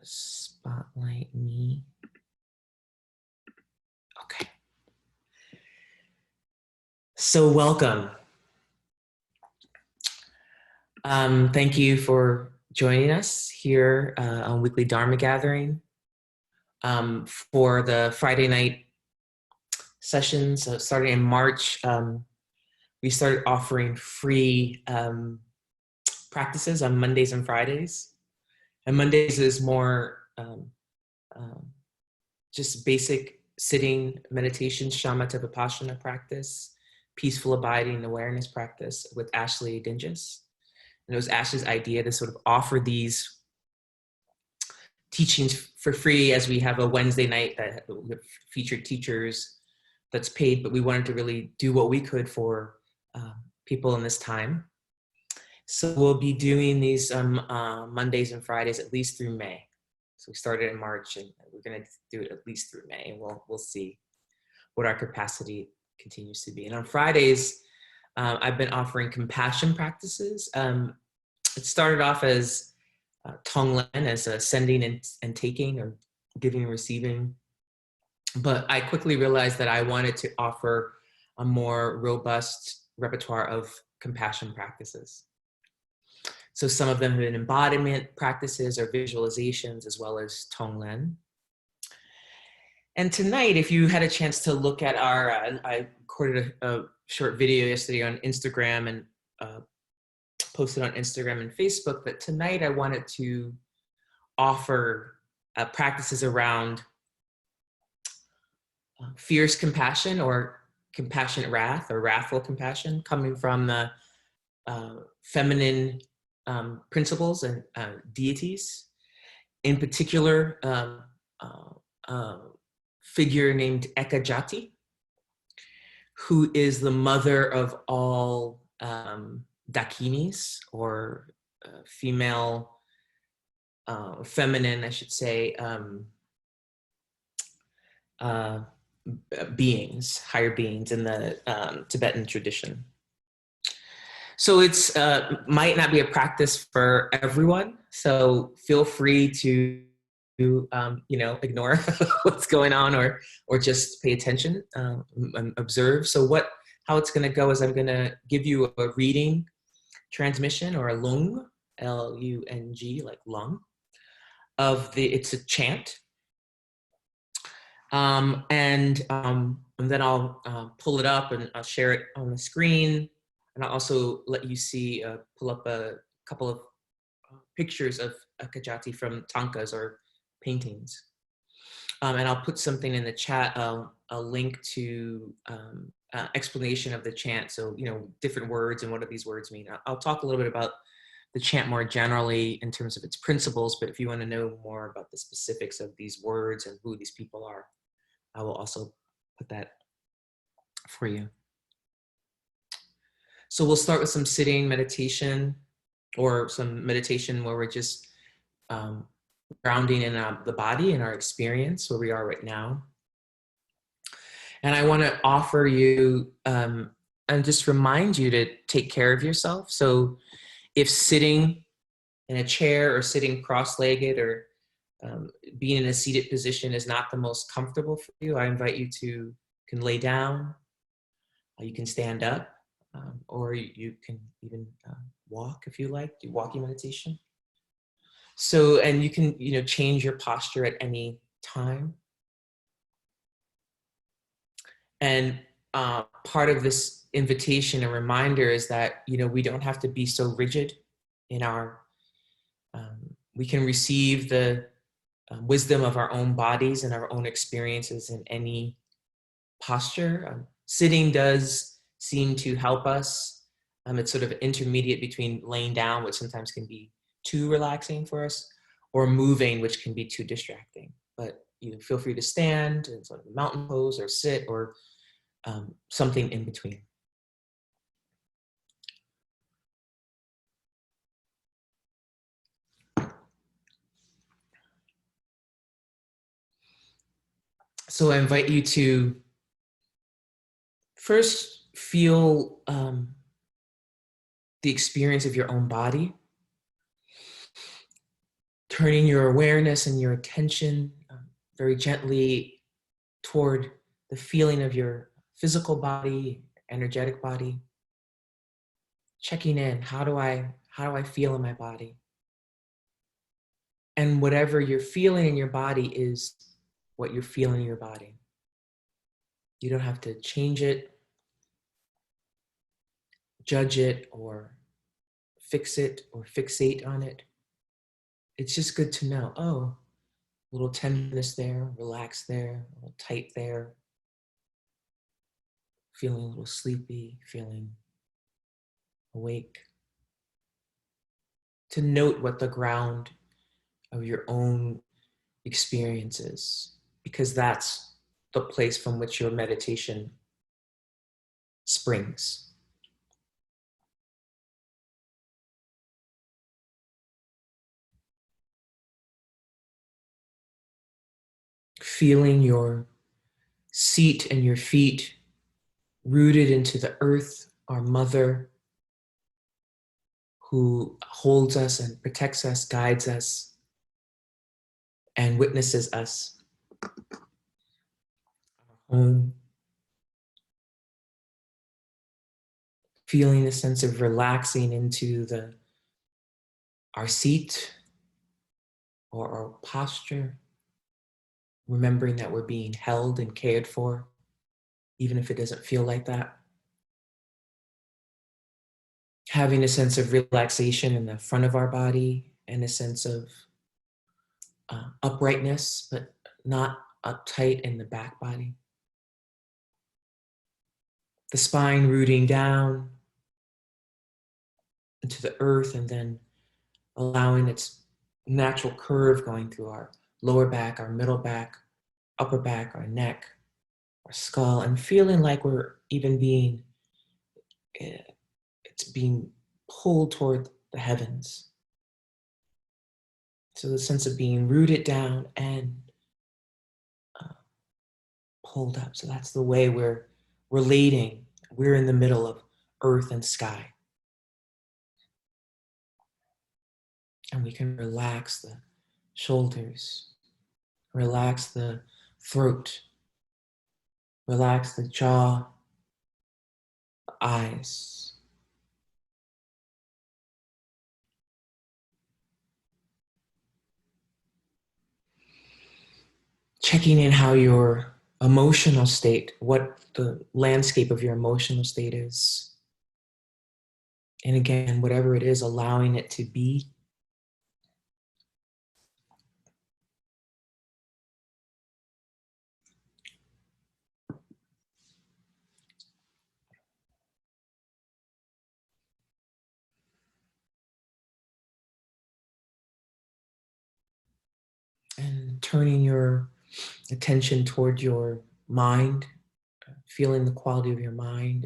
spotlight me. Okay. So welcome. Thank you for joining us here on Weekly Dharma Gathering for the Friday night sessions. Starting in March, we started offering free practices on Mondays and Fridays. And Mondays is more just basic sitting meditation, shamatha vipassana practice, peaceful abiding awareness practice with Ashley Dinges. And it was Ashley's idea to sort of offer these teachings for free, as we have a Wednesday night that with featured teachers that's paid, but we wanted to really do what we could for people in this time. So we'll be doing these Mondays and Fridays at least through May. So we started in March, and we're going to do it at least through May, and we'll see what our capacity continues to be. And on Fridays, I've been offering compassion practices. It started off as Tonglen, as sending and taking, or giving and receiving. But I quickly realized that I wanted to offer a more robust repertoire of compassion practices. So some of them have been embodiment practices or visualizations, as well as Tonglen. And tonight, if you had a chance to look at our, I recorded a short video yesterday on Instagram and posted on Instagram and Facebook, but tonight I wanted to offer practices around fierce compassion, or compassionate wrath, or wrathful compassion, coming from the feminine principles and deities. In particular, figure named Ekajati, who is the mother of all Dakinis, or female, feminine, I should say, beings, higher beings in the Tibetan tradition. So it's might not be a practice for everyone. So feel free to ignore what's going on, or just pay attention and observe. So how it's going to go is I'm going to give you a reading transmission, or a lung, L-U-N-G, like lung, it's a chant. And then I'll pull it up and I'll share it on the screen. And I'll also let you see, pull up a couple of pictures of Ekajati from tankas, or paintings. And I'll put something in the chat, a link to explanation of the chant. So, different words and what do these words mean. I'll talk a little bit about the chant more generally in terms of its principles, but if you want to know more about the specifics of these words and who these people are, I will also put that for you. So we'll start with some sitting meditation, or some meditation where we're just grounding in the body and our experience where we are right now. And I want to offer you and just remind you to take care of yourself. So if sitting in a chair, or sitting cross-legged, or being in a seated position is not the most comfortable for you, I invite you can lay down, you can stand up, or you can even walk if you like, do walking meditation. So, and you can, change your posture at any time. And part of this invitation and reminder is that, we don't have to be so rigid in we can receive the wisdom of our own bodies and our own experiences in any posture. Sitting does seem to help us. It's sort of intermediate between laying down, which sometimes can be too relaxing for us, or moving, which can be too distracting. But feel free to stand in sort of a mountain pose, or sit, or something in between. So I invite you to first feel the experience of your own body. Turning your awareness and your attention very gently toward the feeling of your physical body, energetic body. Checking in, how do I feel in my body? And whatever you're feeling in your body is what you're feeling in your body. You don't have to change it, judge it, or fix it, or fixate on it. It's just good to know, oh, a little tenderness there, relaxed there, a little tight there, feeling a little sleepy, feeling awake. To note what the ground of your own experience is, because that's the place from which your meditation springs. Feeling your seat and your feet rooted into the earth, our mother, who holds us and protects us, guides us, and witnesses us. Home. Feeling a sense of relaxing into our seat or our posture, remembering that we're being held and cared for, even if it doesn't feel like that. Having a sense of relaxation in the front of our body and a sense of uprightness, but not uptight in the back body. The spine rooting down into the earth and then allowing its natural curve going through our lower back, our middle back, upper back, our neck, our skull, and feeling like we're even it's being pulled toward the heavens. So the sense of being rooted down and pulled up. So that's the way we're relating. We're in the middle of earth and sky. And we can relax the shoulders, relax the throat, relax the jaw, the eyes. Checking in how your emotional state, what the landscape of your emotional state is. And again, whatever it is, allowing it to be. And turning your attention toward your mind, feeling the quality of your mind.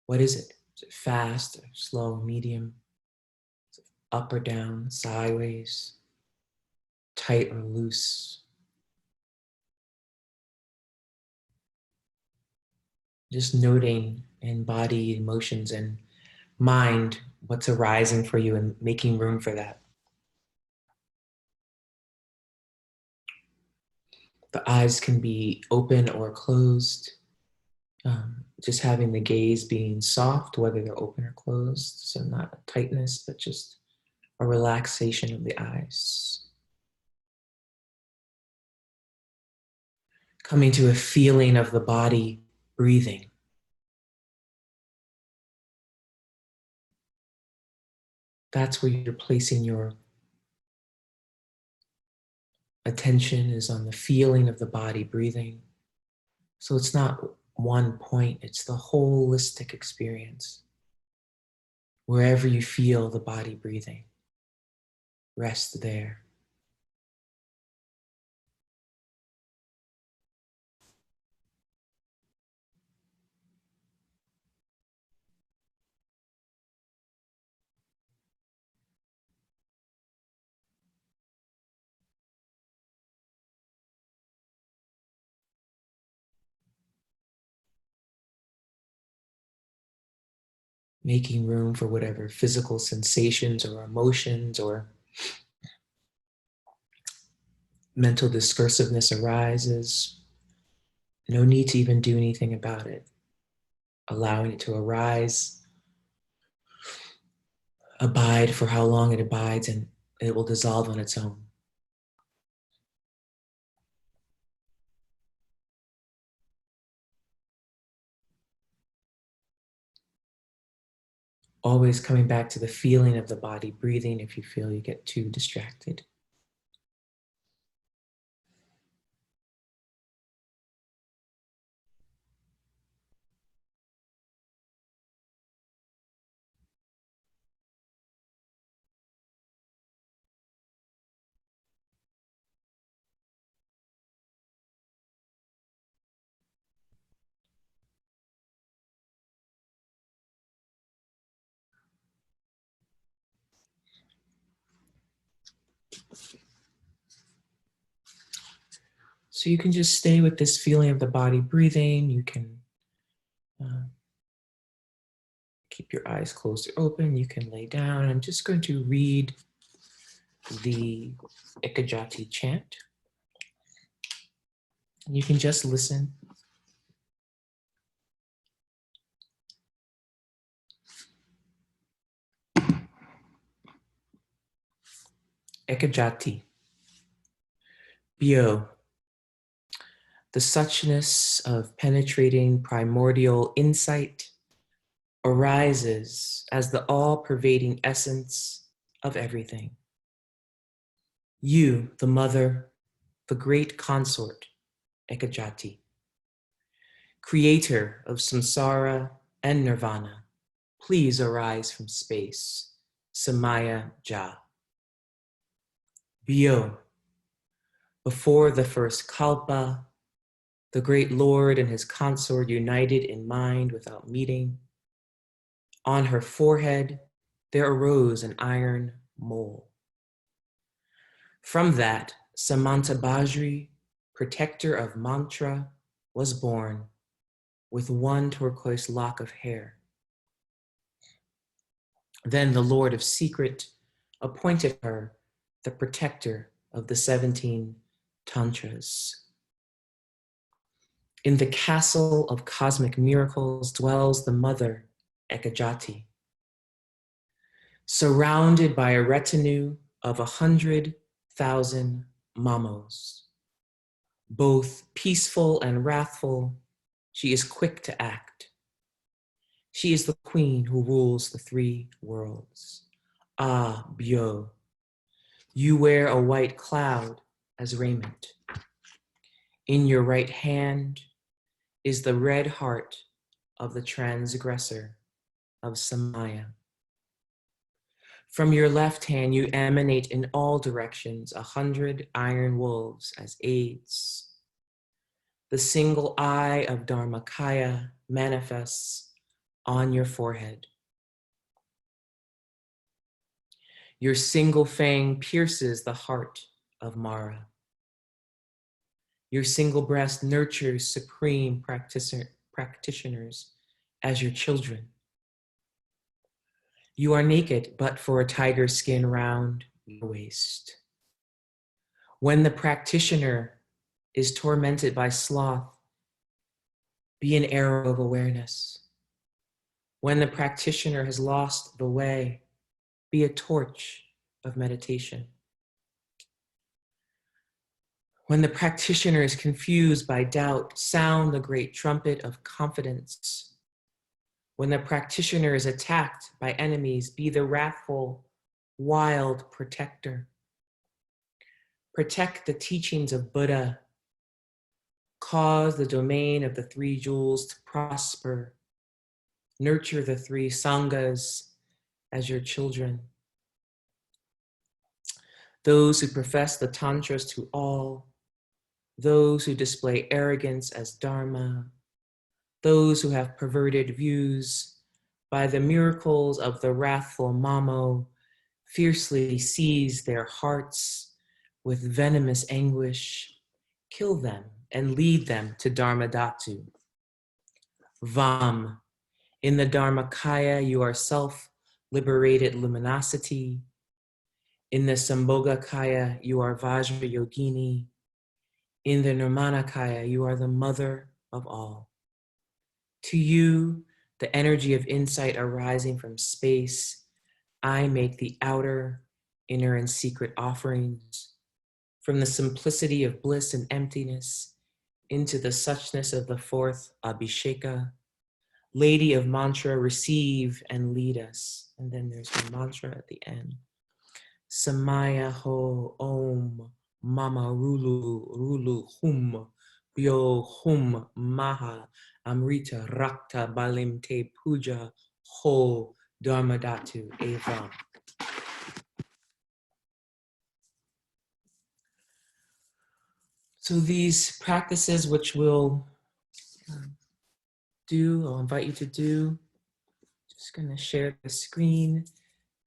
What is it? Is it fast, or slow, medium? Is it up or down, sideways, tight or loose? Just noting in body, emotions, and mind what's arising for you and making room for that. The eyes can be open or closed. Just having the gaze being soft, whether they're open or closed. So not a tightness, but just a relaxation of the eyes. Coming to a feeling of the body breathing. That's where you're placing your attention, is on the feeling of the body breathing. So it's not one point, it's the holistic experience. Wherever you feel the body breathing, rest there. Making room for whatever physical sensations or emotions or mental discursiveness arises, no need to even do anything about it. Allowing it to arise, abide for how long it abides, and it will dissolve on its own. Always coming back to the feeling of the body, breathing if you feel you get too distracted. So you can just stay with this feeling of the body breathing. You can keep your eyes closed or open. You can lay down. I'm just going to read the Ekajati chant. And you can just listen. Ekajati. Bio. The suchness of penetrating primordial insight arises as the all-pervading essence of everything. You, the mother, the great consort, Ekajati, creator of samsara and nirvana, please arise from space, Samaya Ja. Bio, before the first kalpa, the great Lord and his consort united in mind without meeting. On her forehead, there arose an iron mole. From that, Samanta Bajri, protector of mantra, was born with one turquoise lock of hair. Then the Lord of Secret appointed her the protector of the 17 tantras. In the castle of cosmic miracles dwells the mother, Ekajati, surrounded by a retinue of 100,000 mamos. Both peaceful and wrathful, she is quick to act. She is the queen who rules the 3 worlds. Ah, Bio, you wear a white cloud as raiment. In your right hand is the red heart of the transgressor of Samaya. From your left hand, you emanate in all directions 100 iron wolves as aids. The single eye of Dharmakaya manifests on your forehead. Your single fang pierces the heart of Mara. Your single breast nurtures supreme practitioners as your children. You are naked, but for a tiger skin round your waist. When the practitioner is tormented by sloth, be an arrow of awareness. When the practitioner has lost the way, be a torch of meditation. When the practitioner is confused by doubt, sound the great trumpet of confidence. When the practitioner is attacked by enemies, be the wrathful, wild protector. Protect the teachings of Buddha. Cause the domain of the 3 jewels to prosper. Nurture the 3 sanghas as your children. Those who profess the tantras to all, those who display arrogance as dharma, those who have perverted views, by the miracles of the wrathful Mamo, fiercely seize their hearts with venomous anguish, kill them and lead them to Dharmadhatu. Vam, in the Dharmakaya you are self-liberated luminosity. In the Sambhogakaya, you are Vajra Yogini. In the Nirmanakaya, you are the mother of all. To you, the energy of insight arising from space, I make the outer, inner, and secret offerings. From the simplicity of bliss and emptiness into the suchness of the fourth Abhisheka. Lady of mantra, receive and lead us. And then there's the mantra at the end. Samaya ho om mama rulu rulu hum yo hum maha amrita rakta balim te puja ho dharmadatu evam. So these practices which we'll I'll invite you to do. Just gonna share the screen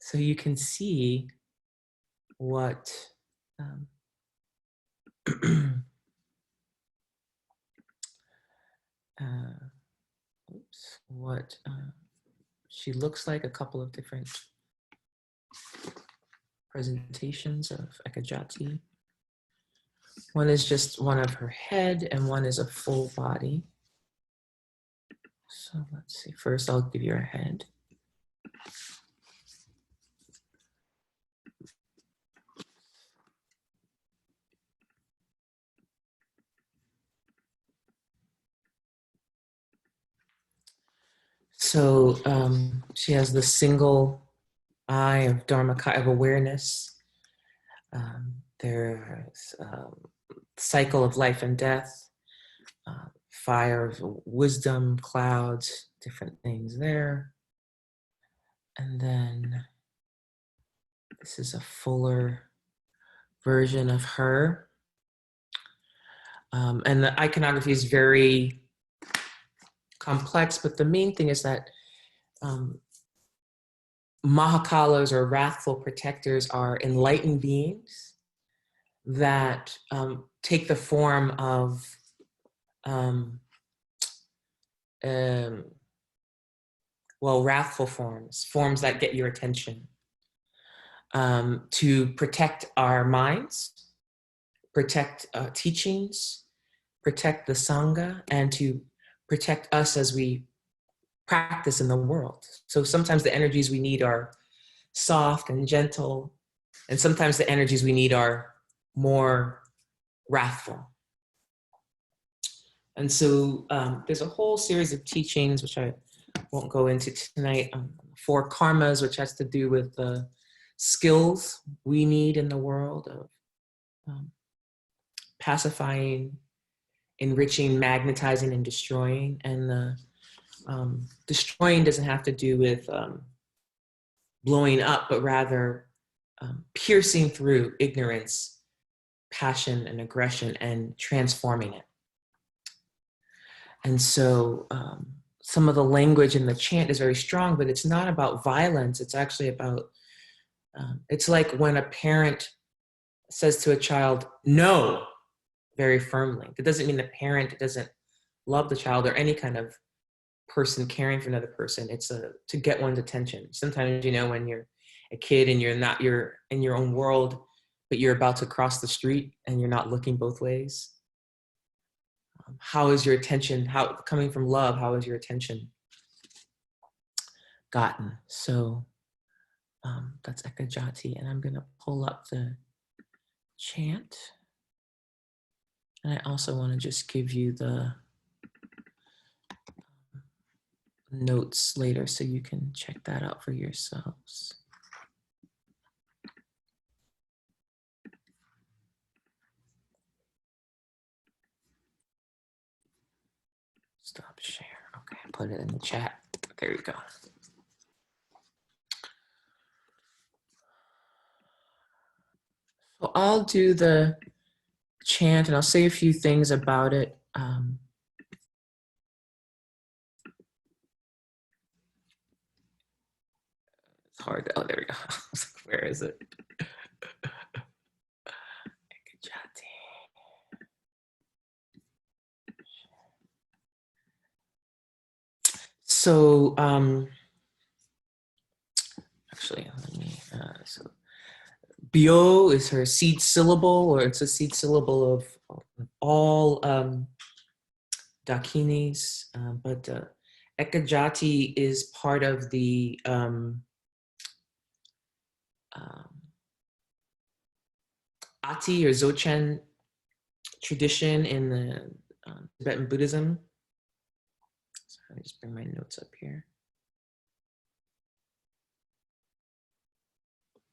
so you can see what what she looks like, a couple of different presentations of Ekajati. One is just one of her head and one is a full body. So let's see, first I'll give you her head. So she has the single eye of Dharmakaya, of awareness. There's cycle of life and death, fire of wisdom, clouds, different things there. And then this is a fuller version of her. And the iconography is very complex, but the main thing is that Mahakalas or wrathful protectors are enlightened beings that take the form of wrathful forms that get your attention, to protect our minds, protect teachings, protect the Sangha, and to protect us as we practice in the world. So sometimes the energies we need are soft and gentle, and sometimes the energies we need are more wrathful. And so there's a whole series of teachings, which I won't go into tonight, 4 karmas, which has to do with the skills we need in the world of pacifying, enriching, magnetizing, and destroying. And the destroying doesn't have to do with blowing up, but rather piercing through ignorance, passion, and aggression, and transforming it. And so some of the language in the chant is very strong, but it's not about violence. It's actually about, it's like when a parent says to a child, no, very firmly. That doesn't mean the parent doesn't love the child or any kind of person caring for another person. It's to get one's attention. Sometimes, when you're a kid and you're in your own world, but you're about to cross the street and you're not looking both ways. How is your attention, coming from love, how is your attention gotten? So that's Ekajati, and I'm gonna pull up the chant. And I also wanna just give you the notes later so you can check that out for yourselves. Stop share. Okay, put it in the chat. There you go. So I'll do the chant and I'll say a few things about it. It's hard. Oh, there we go. Where is it? So actually, let me, so Bio is her seed syllable, or it's a seed syllable of all Dakinis, but Ekajati is part of the Ati or Dzogchen tradition in the Tibetan Buddhism. So let me just bring my notes up here.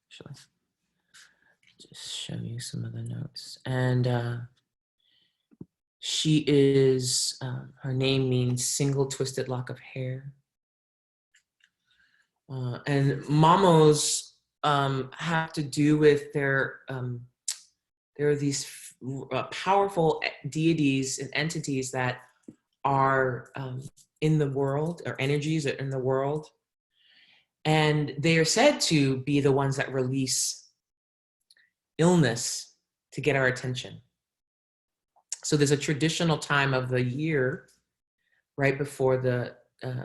Actually, just show you some of the notes. And she is, her name means single twisted lock of hair. And mamos have to do with there are these powerful deities and entities that are in the world, or energies are in the world. And they are said to be the ones that release illness to get our attention. So there's a traditional time of the year, right before the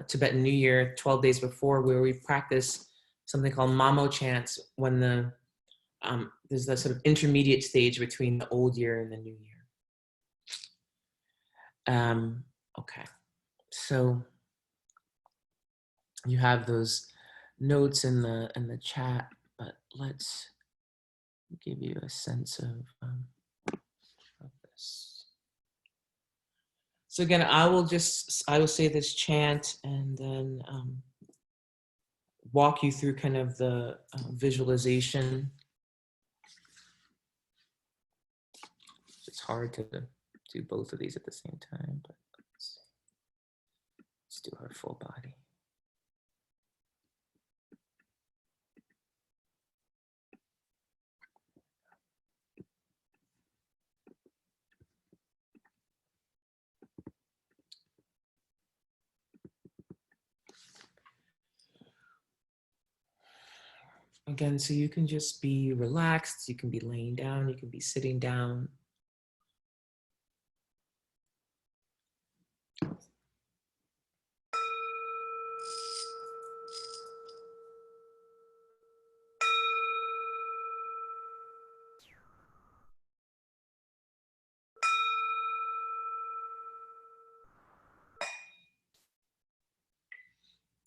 Tibetan New Year, 12 days before, where we practice something called Mamo chants when there's the sort of intermediate stage between the old year and the new year. Okay, so you have those notes in the chat, but let's give you a sense of this. So again, I will say this chant and then walk you through kind of the visualization. It's hard to do both of these at the same time, but let's do our full body. Again, so you can just be relaxed, you can be laying down, you can be sitting down.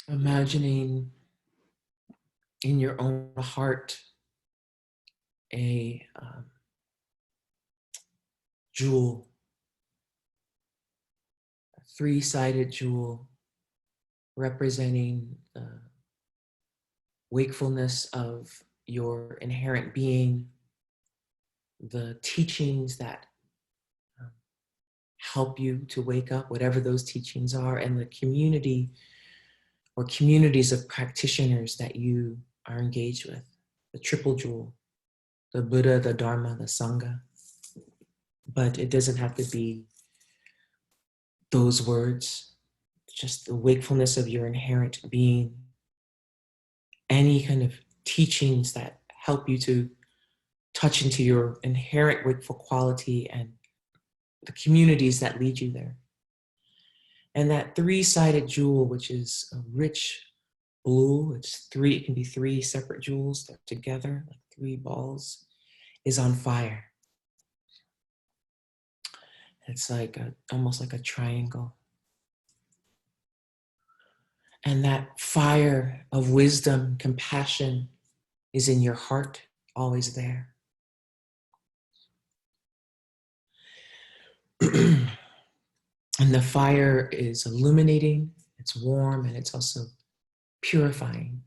Imagining in your own heart a jewel, a three-sided jewel representing the wakefulness of your inherent being, the teachings that help you to wake up, whatever those teachings are, and the community or communities of practitioners that you are engaged with, the triple jewel, the Buddha, the Dharma, the Sangha. But it doesn't have to be those words, just the wakefulness of your inherent being, any kind of teachings that help you to touch into your inherent wakeful quality and the communities that lead you there. And that three-sided jewel, which is a rich blue, it can be three separate jewels that are together, like three balls, is on fire. It's like almost like a triangle. And that fire of wisdom, compassion is in your heart, always there. And the fire is illuminating, it's warm, and it's also purifying,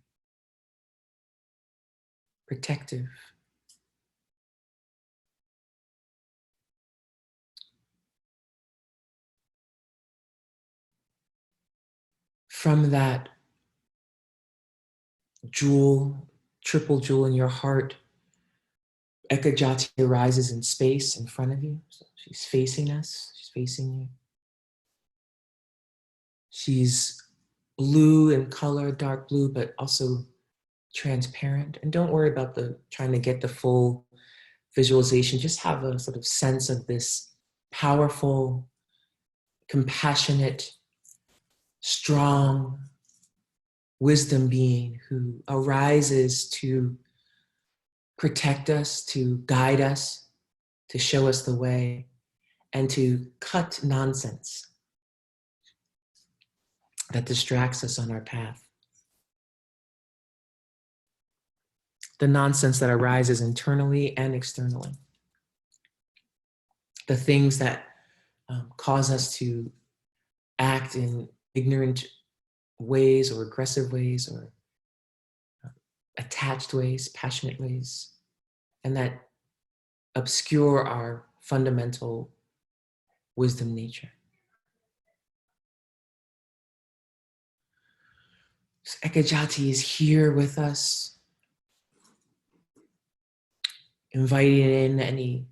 protective. From that jewel, triple jewel in your heart, Ekajati arises in space in front of you. So she's facing us, she's facing you. She's blue in color, dark blue, but also transparent. And don't worry about trying to get the full visualization. Just have a sort of sense of this powerful, compassionate, strong wisdom being who arises to protect us, to guide us, to show us the way, and to cut nonsense that distracts us on our path. The nonsense that arises internally and externally. The things that cause us to act in ignorant ways or aggressive ways or attached ways, passionate ways, and that obscure our fundamental wisdom nature. So Ekajati is here with us, inviting in any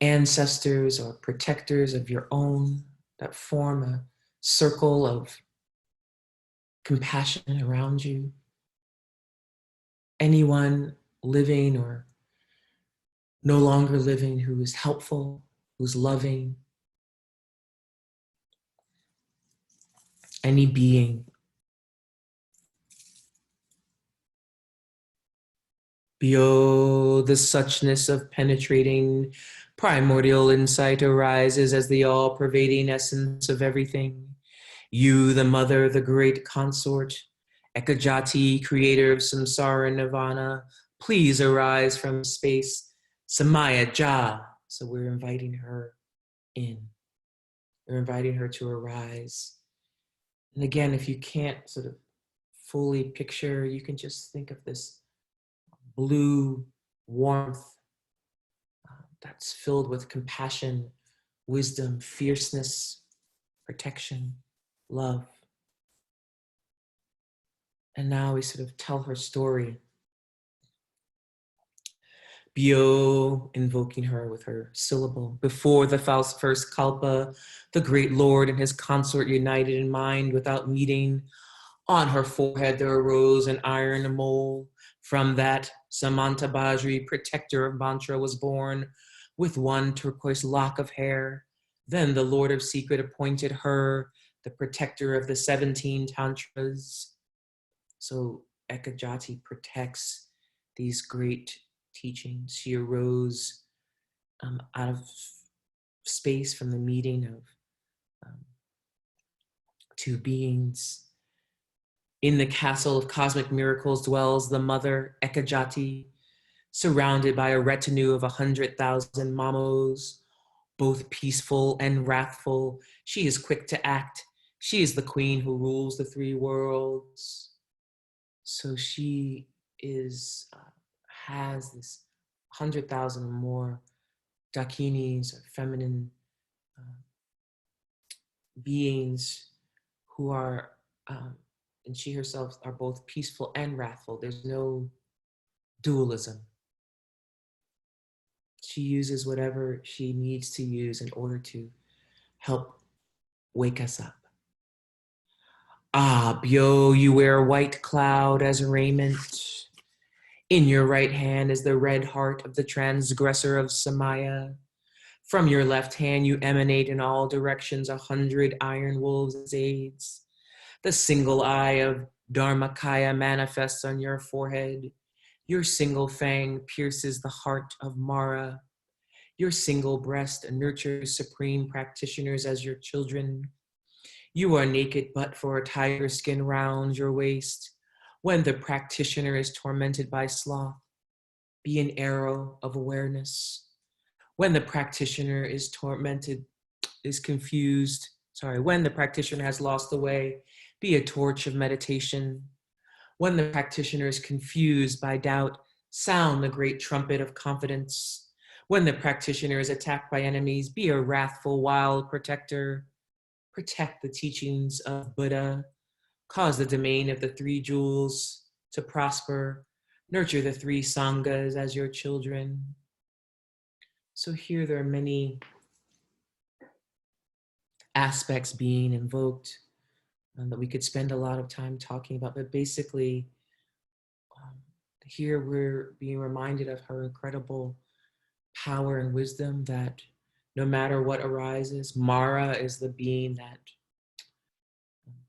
ancestors or protectors of your own that form a circle of compassion around you. Anyone living or no longer living who is helpful, who's loving. Any being. Behold, the suchness of penetrating primordial insight arises as the all-pervading essence of everything. You, the mother, the great consort, Ekajati, creator of samsara and nirvana, please arise from space. Samaya Ja. So we're inviting her in. We're inviting her to arise. And again, if you can't sort of fully picture, you can just think of this blue warmth that's filled with compassion, wisdom, fierceness, protection, love. And now we sort of tell her story. Bio, invoking her with her syllable. Before the first kalpa, the great Lord and his consort united in mind without meeting. On her forehead there arose an iron mole. From that, Samanta Bajri, protector of mantra, was born with one turquoise lock of hair. Then the Lord of Secret appointed her the protector of the 17 tantras. So Ekajati protects these great teachings. She arose out of space from the meeting of two beings. In the castle of cosmic miracles dwells the mother, Ekajati, surrounded by a retinue of 100,000 mamos, both peaceful and wrathful. She is quick to act. She is the queen who rules the three worlds. So she is, has this 100,000 or more dakinis, or feminine beings who are, and she herself are both peaceful and wrathful. There's no dualism. She uses whatever she needs to use in order to help wake us up. Ah, Byo, you wear a white cloud as raiment. In your right hand is the red heart of the transgressor of Samaya. From your left hand you emanate in all directions 100 iron wolves as aids. The single eye of Dharmakaya manifests on your forehead. Your single fang pierces the heart of Mara. Your single breast nurtures supreme practitioners as your children. You are naked but for a tiger skin rounds your waist. When the practitioner is tormented by sloth, be an arrow of awareness. When the practitioner is when the practitioner has lost the way, be a torch of meditation. When the practitioner is confused by doubt, sound the great trumpet of confidence. When the practitioner is attacked by enemies, be a wrathful wild protector. Protect the teachings of Buddha. Cause the domain of the three jewels to prosper. Nurture the three sanghas as your children. So here there are many aspects being invoked that we could spend a lot of time talking about, but basically here we're being reminded of her incredible power and wisdom that no matter what arises, Mara is the being that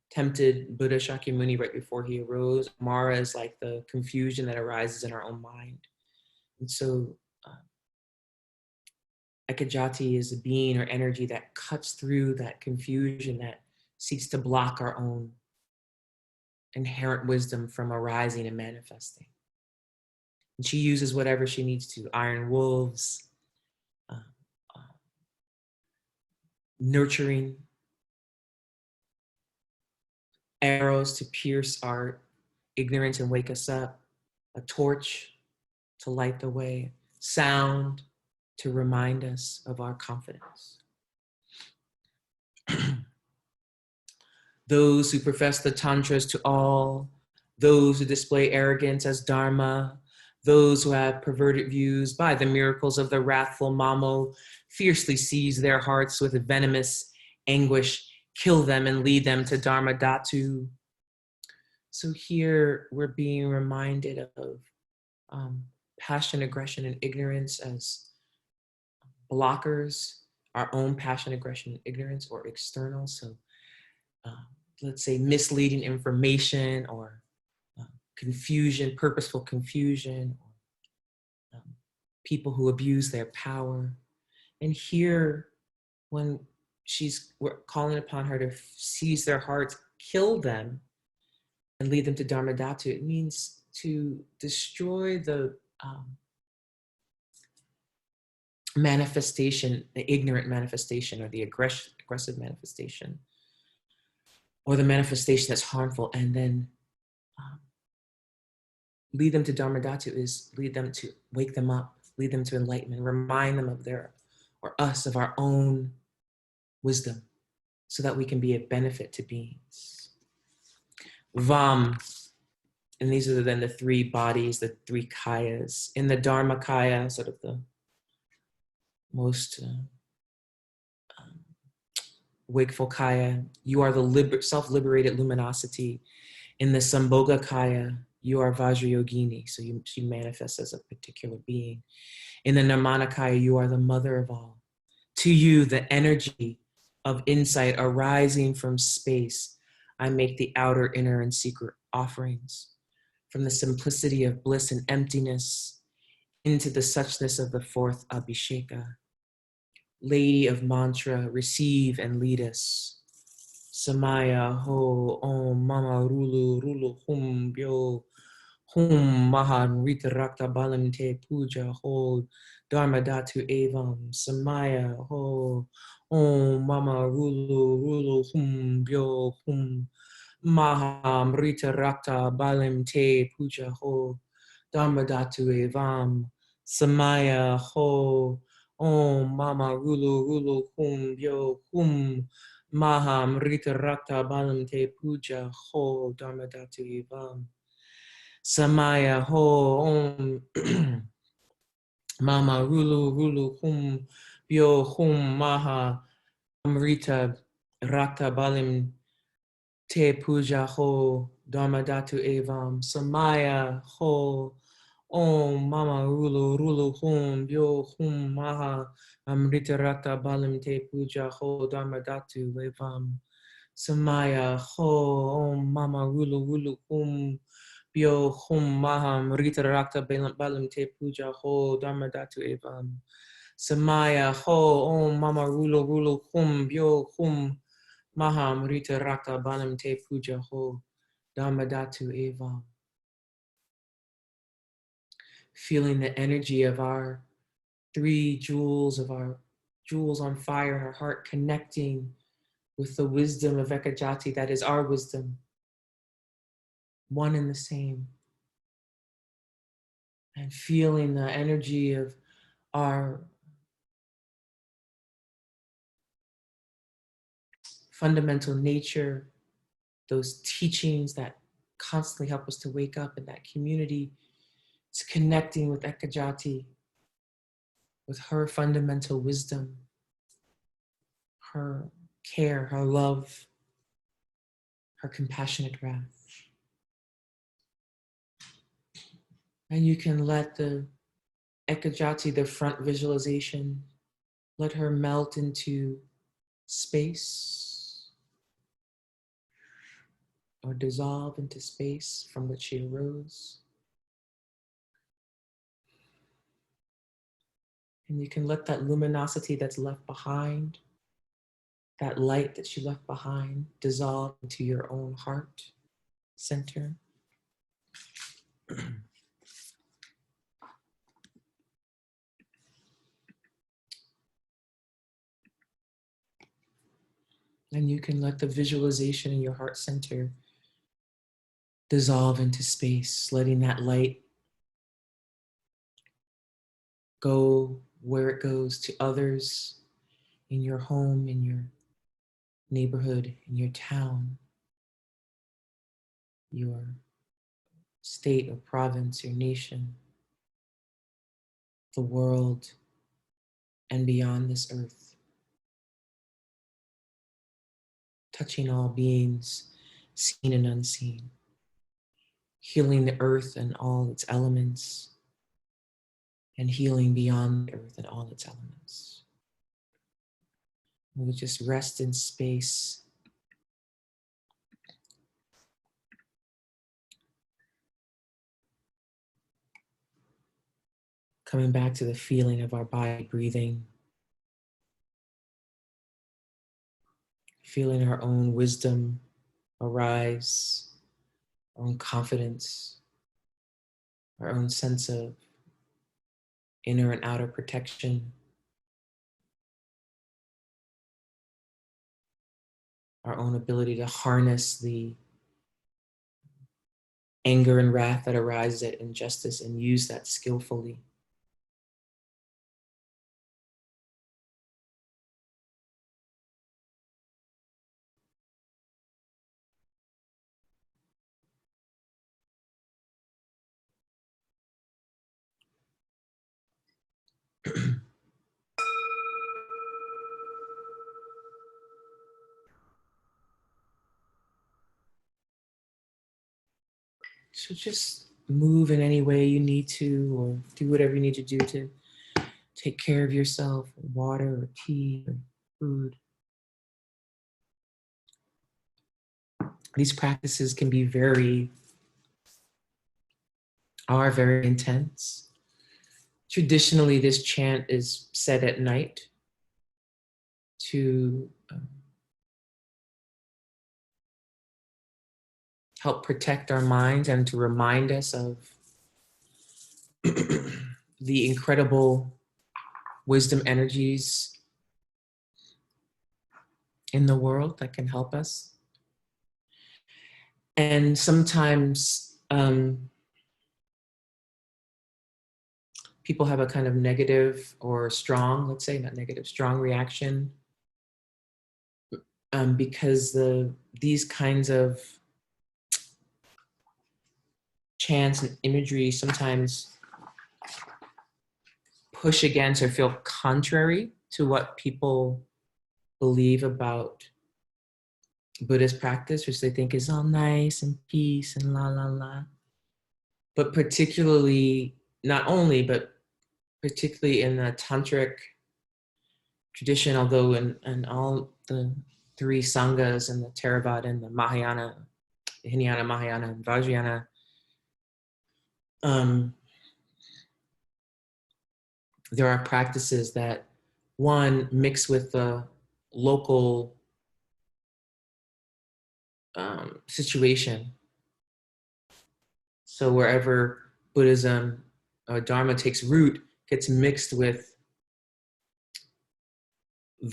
tempted Buddha Shakyamuni right before he arose. Mara is like the confusion that arises in our own mind. And so Ekajati is a being or energy that cuts through that confusion that seeks to block our own inherent wisdom from arising and manifesting. And she uses whatever she needs to, iron wolves, uh, uh, nurturing arrows to pierce our ignorance and wake us up, a torch to light the way, sound to remind us of our confidence. Those who profess the tantras to all, those who display arrogance as dharma, those who have perverted views by the miracles of the wrathful Mamo, fiercely seize their hearts with venomous anguish, kill them and lead them to Dharma Dhatu. So here we're being reminded of passion, aggression, and ignorance as blockers, our own passion, aggression, and ignorance, or external. So let's say misleading information or confusion, purposeful confusion, or people who abuse their power. And here, when we're calling upon her to seize their hearts, kill them, and lead them to Dharma Dhatu, it means to destroy the manifestation, the ignorant manifestation, or the aggressive manifestation, or the manifestation that's harmful, and then lead them to Dharma Dhatu is lead them to wake them up, lead them to enlightenment, remind them of of our own wisdom, so that we can be a benefit to beings. Vam, and these are then the three bodies, the three kayas. In the Dharma kaya, sort of the most wakeful kaya, you are the self-liberated luminosity. In the Sambhoga kaya, you are Vajrayogini, so she manifests as a particular being. In the Nirmana kaya, you are the mother of all. To you, the energy of insight arising from space, I make the outer, inner, and secret offerings. From the simplicity of bliss and emptiness into the suchness of the fourth Abhisheka. Lady of mantra, receive and lead us. Samaya ho om mama rulu rulu hum byo hum mahan rita rakta balam te puja ho dharma dhatu evam. Samaya ho om mama rulu rulu hum byo hum maham rita rakta balam te puja ho dharma dhatu evam. Samaya ho om mama rulu hum byo hum maham rita rakta balam te puja ho dharma dhatu evam. Samaya ho om mama rulu hum byo hum maha amrita rakta balam te puja ho dharma dhatu evam. Samaya ho om mama rulu hum byo hum maha amrita rakta balam te puja ho dharma dhatu evam. Samaya ho om mama rulu hum byo hum maha amrita rakta balam te puja ho dharma dhatu evam. Samaya ho om mama rulu hum byo hum Maham Rita Rakta Banam Te Puja Ho Dharma Dhatu Evam. Feeling the energy of our three jewels, of our jewels on fire, our heart connecting with the wisdom of Ekajati that is our wisdom, one and the same. And feeling the energy of our fundamental nature, those teachings that constantly help us to wake up in that community. It's connecting with Ekajati, with her fundamental wisdom, her care, her love, her compassionate wrath. And you can let the Ekajati, the front visualization, let her melt into space or dissolve into space from which she arose. And you can let that luminosity that's left behind, that light that you left behind, dissolve into your own heart center. And you can let the visualization in your heart center dissolve into space, letting that light go where it goes to others in your home, in your neighborhood, in your town, your state or province, your nation, the world, and beyond this earth. Touching all beings, seen and unseen. Healing the earth and all its elements, and healing beyond the earth and all its elements. We'll just rest in space. Coming back to the feeling of our body breathing. Feeling our own wisdom arise, our own confidence, our own sense of inner and outer protection, our own ability to harness the anger and wrath that arises at injustice and use that skillfully. So just move in any way you need to, or do whatever you need to do to take care of yourself, water or tea or food. These practices can be very intense. Traditionally, this chant is said at night to help protect our minds and to remind us of the incredible wisdom energies in the world that can help us. And sometimes people have a kind of negative or strong, let's say not negative, strong reaction because these kinds of chants and imagery sometimes push against or feel contrary to what people believe about Buddhist practice, which they think is all nice and peace and la la la. But particularly, not only, but particularly in the tantric tradition, although in all the three sanghas and the Theravada and the Mahayana, Hinayana, Mahayana, and Vajrayana, there are practices that, one, mix with the local situation. So wherever Buddhism or Dharma takes root, gets mixed with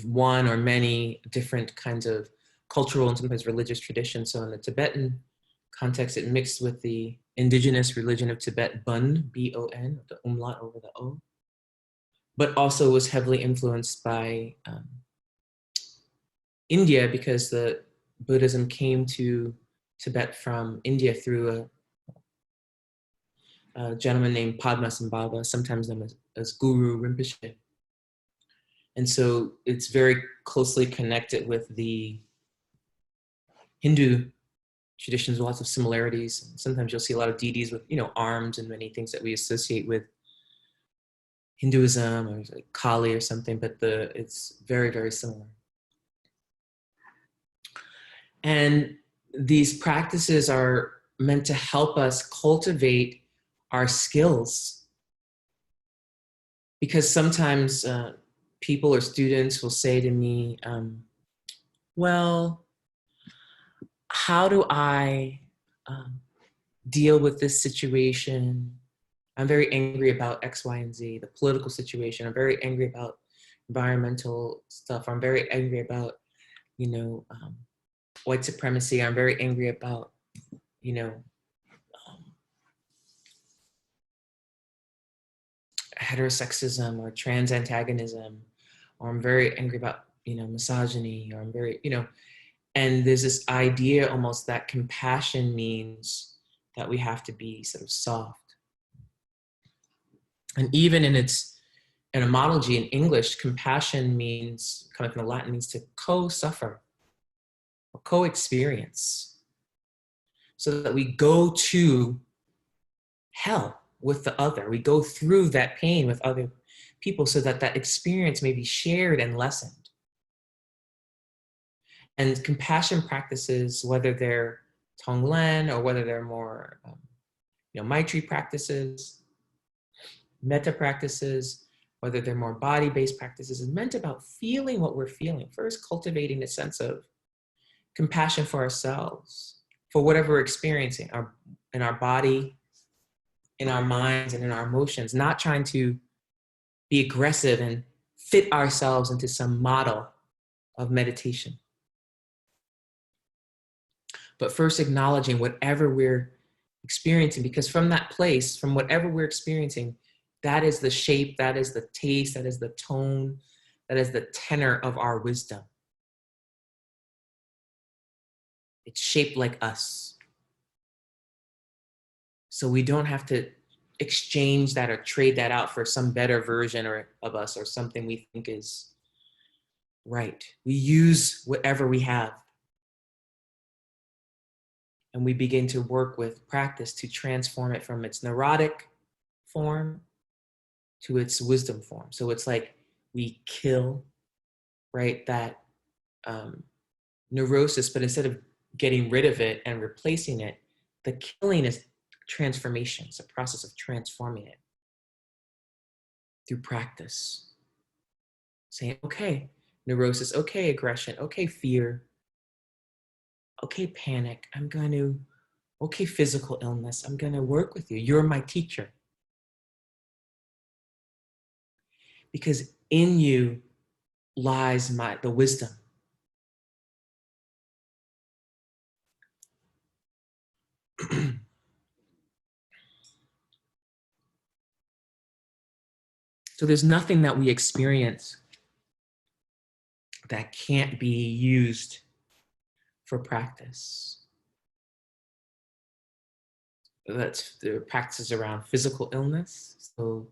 one or many different kinds of cultural and sometimes religious traditions. So in the Tibetan context, it mixed with the indigenous religion of Tibet, Bun, B-O-N, the umlaut over the O, but also was heavily influenced by India because the Buddhism came to Tibet from India through a gentleman named Padmasambhava, sometimes known as Guru Rinpoche. And so it's very closely connected with the Hindu traditions, lots of similarities. Sometimes you'll see a lot of deities with, arms and many things that we associate with Hinduism or like Kali or something, but it's very, very similar. And these practices are meant to help us cultivate our skills, because sometimes people or students will say to me, well, how do I deal with this situation? I'm very angry about X, Y, and Z, the political situation. I'm very angry about environmental stuff. I'm very angry about, you know, white supremacy. I'm very angry about, you know, heterosexism or trans antagonism, or I'm very angry about, you know, misogyny, or I'm very, you know, and there's this idea almost that compassion means that we have to be sort of soft. And even in its etymology in English, compassion means, coming from the Latin, means to co-suffer or co-experience. So that we go to hell with the other. We go through that pain with other people so that that experience may be shared and lessened. And compassion practices, whether they're Tonglen or whether they're more, you know, Maitri practices, metta practices, whether they're more body-based practices, is meant about feeling what we're feeling. First, cultivating a sense of compassion for ourselves, for whatever we're experiencing, in our body, in our minds, and in our emotions, not trying to be aggressive and fit ourselves into some model of meditation. But first acknowledging whatever we're experiencing, because from that place, from whatever we're experiencing, that is the shape, that is the taste, that is the tone, that is the tenor of our wisdom. It's shaped like us. So we don't have to exchange that or trade that out for some better version of us or something we think is right. We use whatever we have. And we begin to work with practice to transform it from its neurotic form to its wisdom form. So it's like we kill, right, that neurosis, but instead of getting rid of it and replacing it, the killing is transformation. It's a process of transforming it through practice. Saying, okay, neurosis, okay, aggression, okay, fear, okay, panic, okay, physical illness, I'm gonna work with you. You're my teacher. Because in you lies the wisdom. So there's nothing that we experience that can't be used for practice. That's the practices around physical illness. So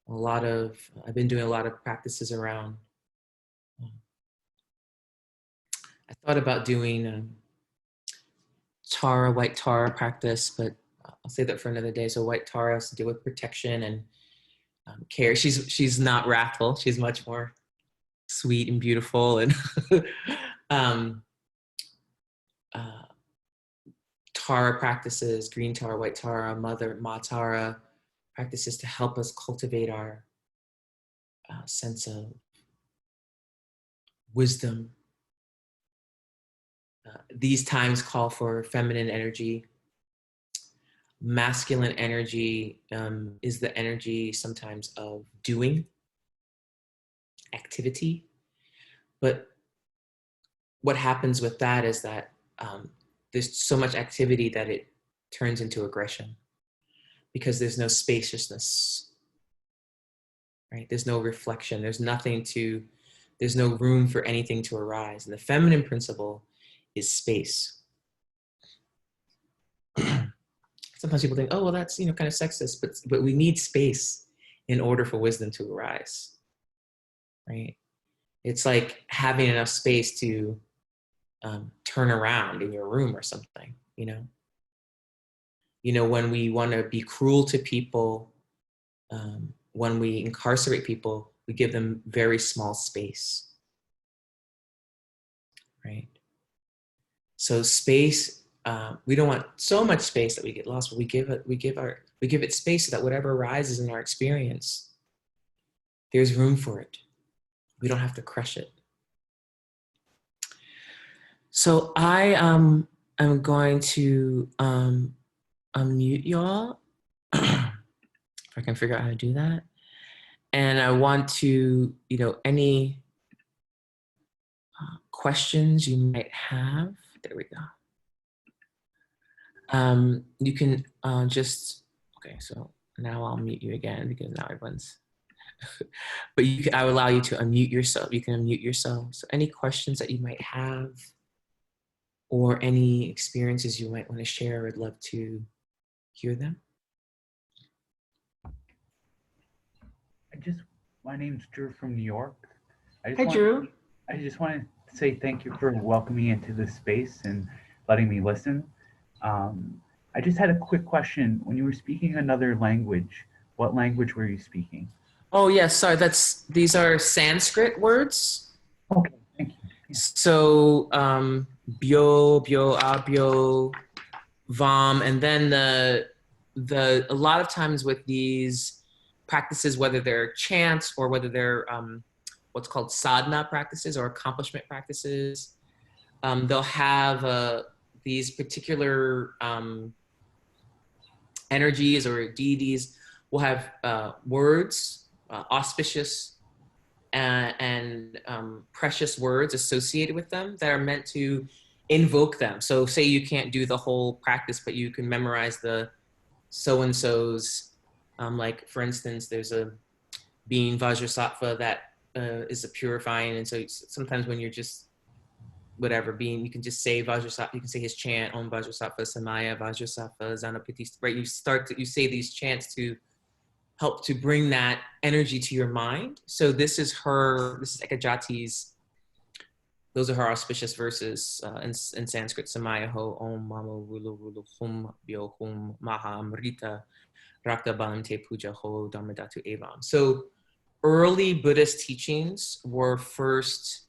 I've been doing a lot of practices around, I thought about doing white Tara practice, but I'll save that for another day. So white Tara has to deal with protection and care. She's not wrathful. She's much more sweet and beautiful, and Tara practices, green Tara, white Tara, Ma Tara practices to help us cultivate our sense of wisdom. These times call for feminine energy. Masculine energy is the energy sometimes of doing, activity. But what happens with that is that there's so much activity that it turns into aggression because there's no spaciousness, right? There's no reflection. There's no room for anything to arise. And the feminine principle is space. Sometimes people think, oh, well, that's, kind of sexist, but we need space in order for wisdom to arise, right? It's like having enough space to turn around in your room or something, when we want to be cruel to people, when we incarcerate people, we give them very small space, right? So space, we don't want so much space that we get lost, but we give it space so that whatever arises in our experience, there's room for it. We don't have to crush it. So I am going to unmute y'all if I can figure out how to do that. And I want to, any questions you might have. There we go. You can just, okay, so now I'll mute you again because now everyone's, but I will allow you to unmute yourself. You can unmute yourself. So any questions that you might have or any experiences you might want to share, I'd love to hear them. My name's Drew from New York. Hi, Drew. I just wanted to say thank you for welcoming me into this space and letting me listen. I just had a quick question. When you were speaking another language, what language were you speaking? Oh, yes, sorry, these are Sanskrit words. Okay, thank you. Yeah. So, byo, abyo, vam, and then a lot of times with these practices, whether they're chants or whether they're what's called sadhana practices or accomplishment practices, they'll have these particular energies or deities will have words, auspicious and precious words associated with them that are meant to invoke them. So say you can't do the whole practice, but you can memorize the so-and-so's, like for instance, there's a being Vajrasattva that is a purifying. And so sometimes when you're just whatever being, you can just say Vajrasattva, you can say his chant, Om Vajrasattva Samaya, Vajrasattva Zanapiti, right? You say these chants to help to bring that energy to your mind. So this is Ekajati's, those are her auspicious verses in Sanskrit. Samaya ho Om Mama Rulu Rulu Hum Byo Hum Maha Amrita Rakta Balam Te Puja Ho Dhammadatu Evam. So early Buddhist teachings were first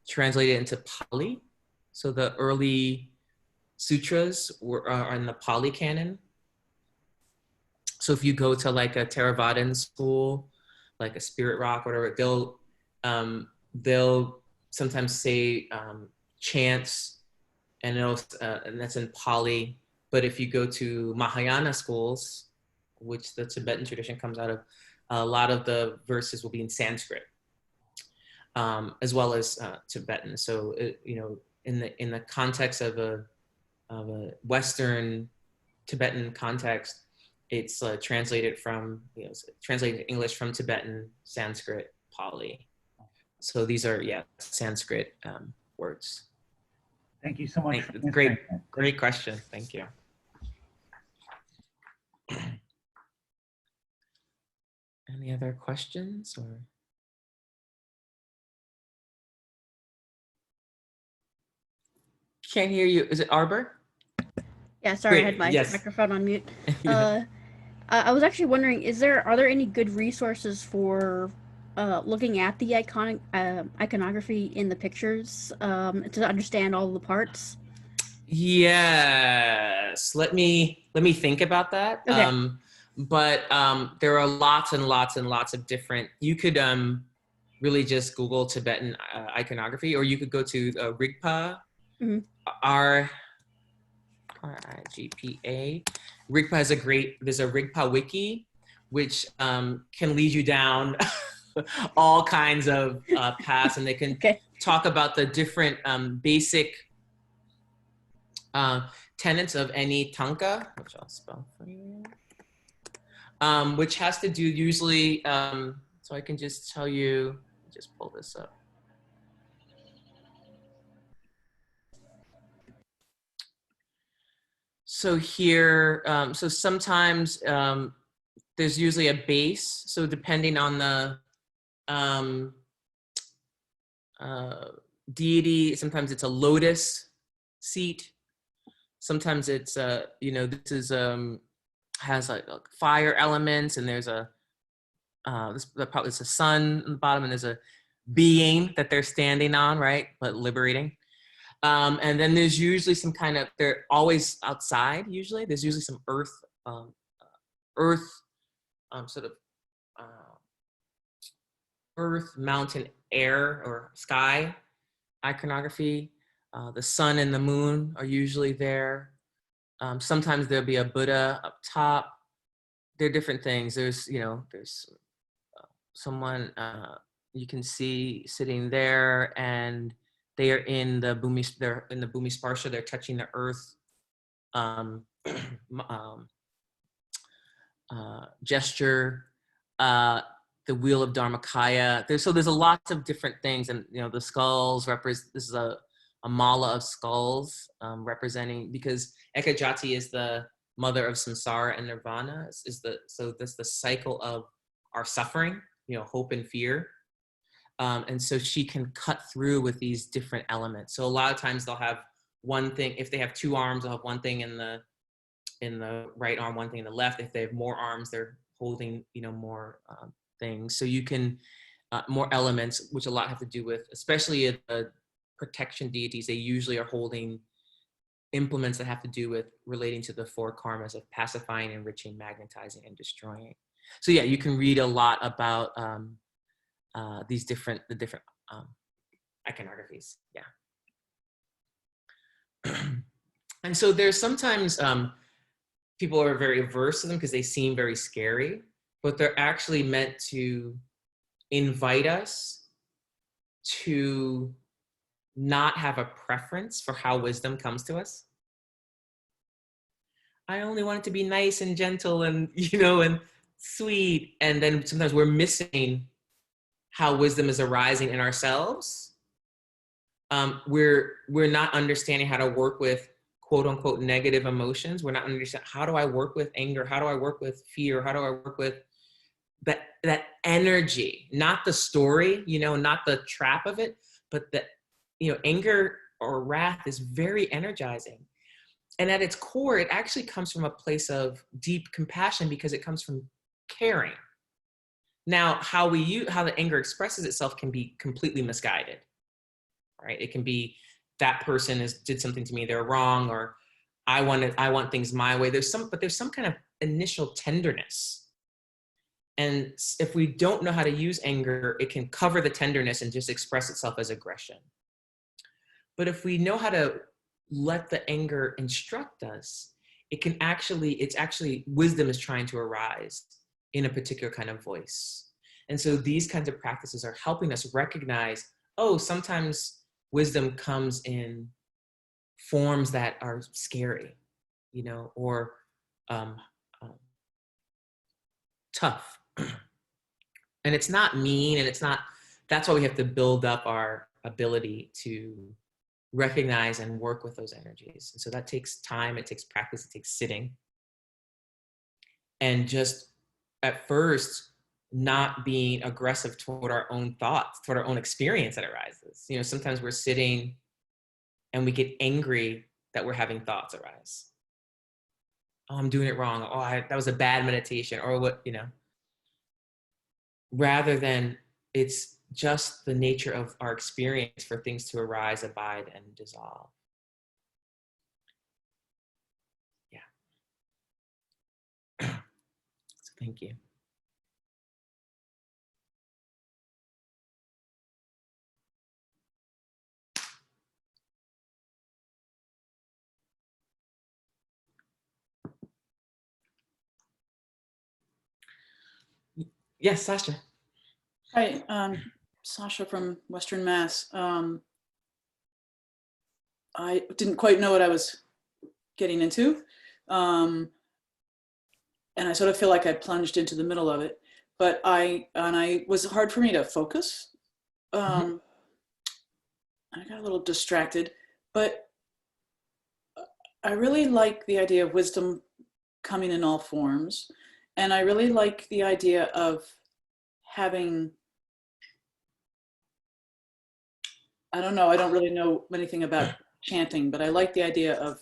translated into Pali. So the early sutras are in the Pali canon. So if you go to like a Theravadan school, like a Spirit Rock, or whatever, they'll sometimes say chants, and that's in Pali. But if you go to Mahayana schools, which the Tibetan tradition comes out of, a lot of the verses will be in Sanskrit, as well as Tibetan. So in the context of a Western Tibetan context, it's translated translated English from Tibetan, Sanskrit, Pali. So these are Sanskrit words. Thank you so much. Great question. Thank you. Any other questions or? Can't hear you. Is it Arbor? Yeah, sorry, I had my microphone on mute. I was actually wondering, are there any good resources for looking at the iconography in the pictures to understand all the parts? Yes. Let me think about that. Okay. But there are lots and lots and lots of different. You could really just Google Tibetan iconography, or you could go to Rigpa. Mm-hmm. RIGPA. Rigpa has there's a Rigpa wiki, which can lead you down all kinds of paths, and they can talk about the different basic tenets of any tanka, which I'll spell for you, which has to do usually, so I can just tell you, just pull this up. So here, so sometimes there's usually a base. So depending on the deity, sometimes it's a lotus seat. Sometimes it's, this is, has like fire elements, and there's probably it's a sun on the bottom, and there's a being that they're standing on, right? But liberating. And then there's usually some kind of, they're always outside usually. There's usually some earth sort of earth, mountain, air, or sky iconography. The sun and the moon are usually there. Sometimes there'll be a Buddha up top. There are different things. There's, there's someone you can see sitting there, and they are in the Bhumi Sparsha. They're touching the earth. Gesture, the wheel of Dharmakaya. There's a lot of different things, and the skulls represent. This is a mala of skulls representing, because Ekajati is the mother of samsara and nirvana. So that's the cycle of our suffering, hope and fear. And so she can cut through with these different elements. So a lot of times they'll have one thing. If they have two arms, they'll have one thing in the right arm, one thing in the left. If they have more arms, they're holding, more things. So you can, more elements, which a lot have to do with, especially the protection deities, they usually are holding implements that have to do with relating to the four karmas of pacifying, enriching, magnetizing, and destroying. So yeah, you can read a lot about the different iconographies. Yeah. And so there's sometimes people are very averse to them because they seem very scary, but they're actually meant to invite us to not have a preference for how wisdom comes to us. I only want it to be nice and gentle and, and sweet. And then sometimes we're missing how wisdom is arising in ourselves. We're not understanding how to work with quote unquote negative emotions. We're not understanding, how do I work with anger? How do I work with fear? How do I work with that energy, not the story, not the trap of it, but that, anger or wrath is very energizing. And at its core, it actually comes from a place of deep compassion because it comes from caring. Now, how the anger expresses itself can be completely misguided, right? It can be that person did something to me, they're wrong, or I want things my way. There's some kind of initial tenderness. And if we don't know how to use anger, it can cover the tenderness and just express itself as aggression. But if we know how to let the anger instruct us, it's actually wisdom is trying to arise in a particular kind of voice. And so these kinds of practices are helping us recognize, sometimes wisdom comes in forms that are scary, or tough. And it's not mean, and that's why we have to build up our ability to recognize and work with those energies. And so that takes time, it takes practice, it takes sitting. And just at first, not being aggressive toward our own thoughts, toward our own experience that arises. Sometimes we're sitting and we get angry that we're having thoughts arise. Oh, I'm doing it wrong. That was a bad meditation, or what, rather than it's just the nature of our experience for things to arise, abide, and dissolve. Yeah. So thank you. Yes, Sasha. Hi, Sasha from Western Mass. I didn't quite know what I was getting into. And I sort of feel like I plunged into the middle of it, but it was hard for me to focus. I got a little distracted, but I really like the idea of wisdom coming in all forms. And I really like the idea of having, I don't know, I don't really know anything about chanting, but I like the idea of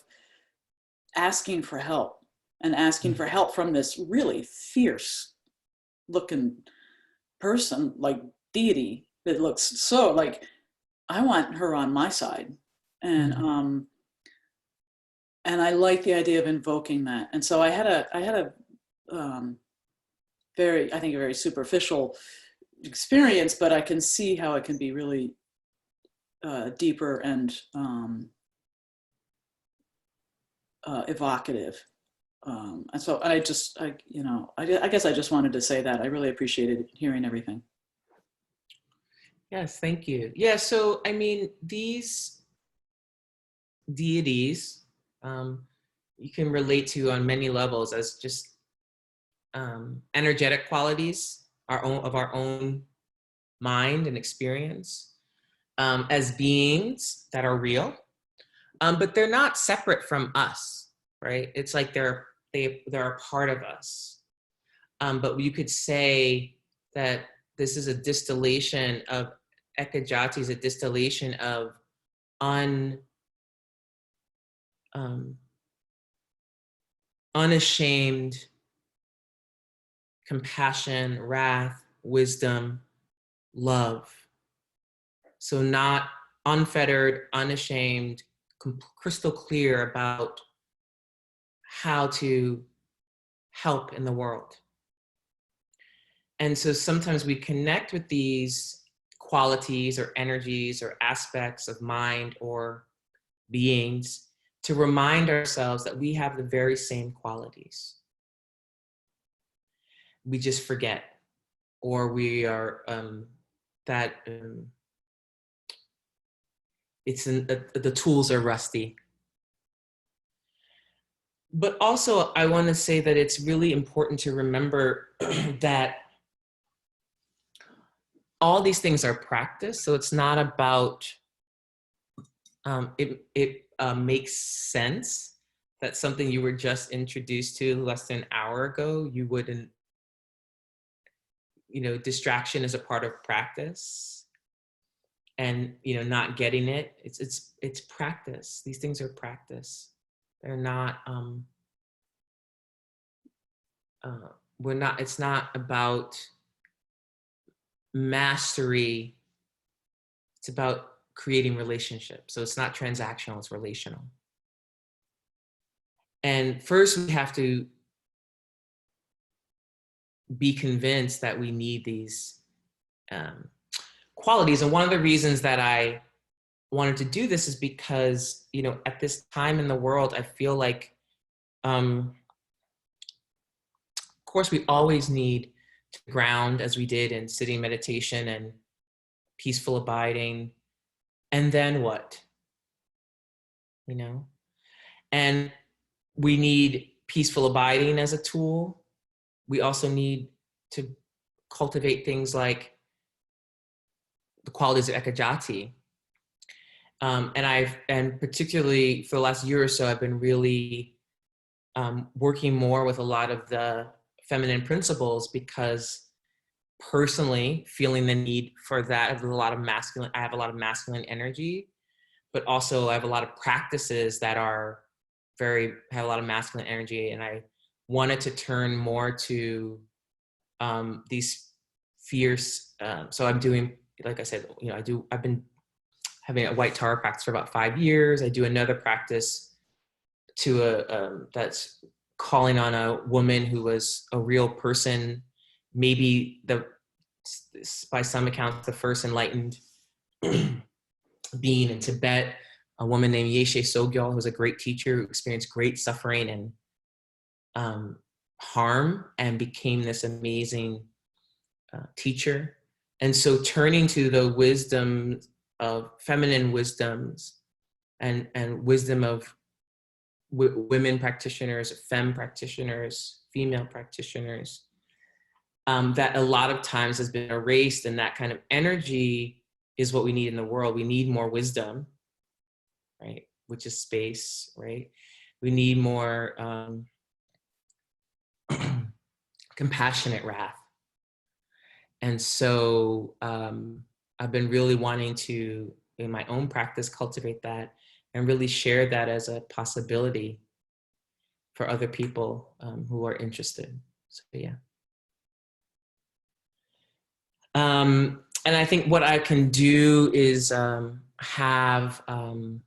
asking for help, and asking for help from this really fierce looking person, like deity, that looks so like, I want her on my side. And and I like the idea of invoking that. And so I had a very, I think a very superficial experience, but I can see how it can be really deeper and evocative. And so I guess I just wanted to say that I really appreciated hearing everything. Yes, thank you. Yeah, so I mean, these deities you can relate to on many levels as just energetic qualities of our own mind and experience, as beings that are real, but they're not separate from us, right? It's like they're a part of us. But you could say that this is a distillation of Ekajati, is a distillation of unashamed compassion, wrath, wisdom, love. So not unfettered, unashamed, crystal clear about how to help in the world. And so sometimes we connect with these qualities or energies or aspects of mind or beings to remind ourselves that we have the very same qualities. We just forget, or we are the tools are rusty. But also, I want to say that it's really important to remember that all these things are practice. So it's not about, it makes sense that something you were just introduced to less than an hour ago, you wouldn't, distraction is a part of practice. And, not getting it, it's practice. These things are practice. They're not, it's not about mastery. It's about creating relationships. So it's not transactional, it's relational. And first we have to be convinced that we need these qualities. And one of the reasons that I wanted to do this is because, at this time in the world, I feel like, of course, we always need to ground, as we did in sitting meditation and peaceful abiding. And then what? And we need peaceful abiding as a tool. We also need to cultivate things like the qualities of Ekajati. And particularly for the last year or so, I've been really working more with a lot of the feminine principles, because personally feeling the need for that. I have a lot of masculine energy, but also I have a lot of practices that have a lot of masculine energy. And I wanted to turn more to these fierce, so I'm doing, like I said, I've been having a white Tara practice for about 5 years. I do another practice that's calling on a woman who was a real person, maybe by some accounts, the first enlightened being in Tibet, a woman named Yeshe Sogyal, who was a great teacher who experienced great suffering and harm and became this amazing teacher. And so turning to the wisdom of feminine wisdoms and wisdom of women practitioners, femme practitioners, female practitioners, that a lot of times has been erased, and that kind of energy is what we need in the world. We need more wisdom, right? Which is space, right? We need more compassionate wrath. And so I've been really wanting to, in my own practice, cultivate that and really share that as a possibility for other people who are interested. So yeah. And I think what I can do is I can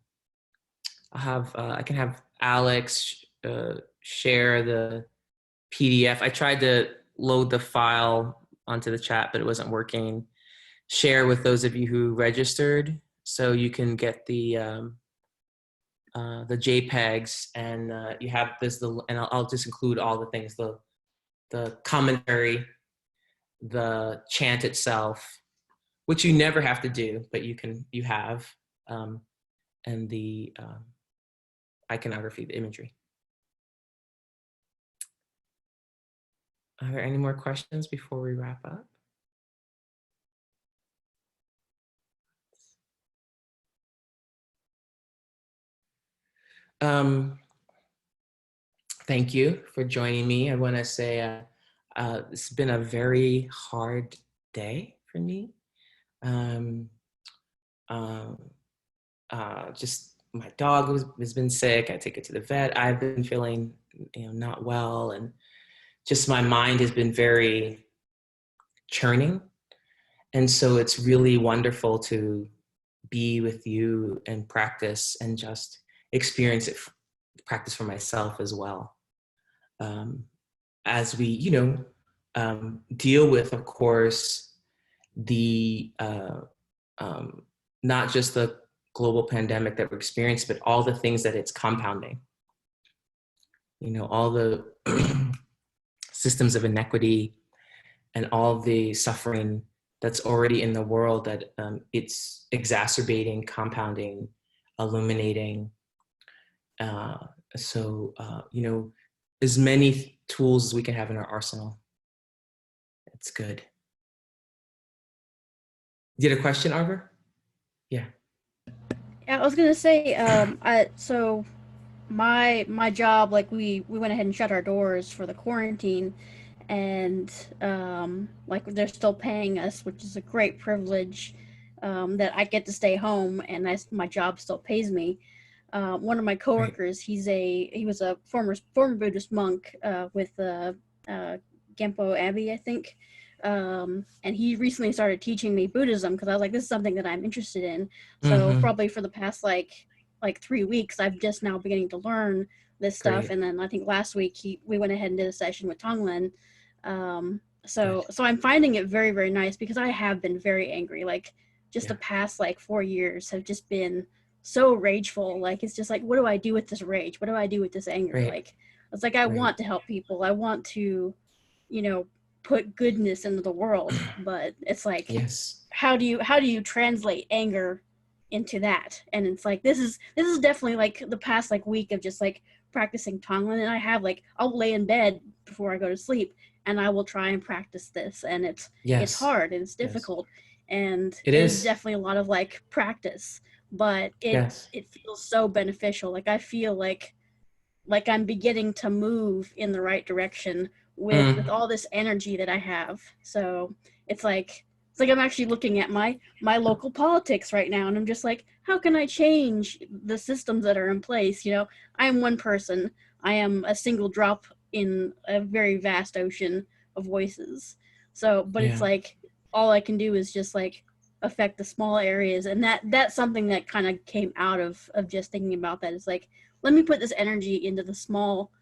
have Alex share the PDF. I tried to load the file onto the chat, but it wasn't working. Share with those of you who registered, so you can get the JPEGs, and you have this. And I'll just include all the things: the commentary, the chant itself, which you never have to do, but you have, and the iconography, the imagery. Are there any more questions before we wrap up? Thank you for joining me. I want to say it's been a very hard day for me. Just my dog has been sick. I take it to the vet. I've been feeling, not well, and just my mind has been very churning. And so it's really wonderful to be with you and practice and just experience it, practice for myself as well. As we, deal with, of course, the not just the global pandemic that we're experiencing, but all the things that it's compounding. All the systems of inequity and all the suffering that's already in the world that it's exacerbating, compounding, illuminating. As many tools as we can have in our arsenal. It's good. You had a question, Arbor? Yeah. Yeah, I was gonna say, so my job, like we went ahead and shut our doors for the quarantine, and like they're still paying us, which is a great privilege, that I get to stay home and my job still pays me. One of my coworkers, he was a former Buddhist monk with Genpo Abbey, I think. And he recently started teaching me Buddhism because I was like, this is something that I'm interested in. So probably for the past like 3 weeks, I'm just now beginning to learn this stuff. And then I think last week we went ahead and did a session with Tonglen. So I'm finding it very, very nice because I have been very angry. Like just the past 4 years have just been so rageful. Like it's just like, what do I do with this rage? What do I do with this anger? Like it's like I want to help people. I want to, put goodness into the world, but it's like, how do you translate anger into that? And it's like this is definitely like the past week of just practicing Tonglen, and I have I'll lay in bed before I go to sleep and I will try and practice this, and it's hard and it's difficult, and it is definitely a lot of practice, but it feels so beneficial. Like I feel like I'm beginning to move in the right direction with all this energy that I have. So it's like I'm actually looking at my local politics right now, and I'm just like, how can I change the systems that are in place? I am one person. I am a single drop in a very vast ocean of voices. So, but it's like all I can do is just affect the small areas, and that's something that kind of came out of just thinking about that. It's like, let me put this energy into the small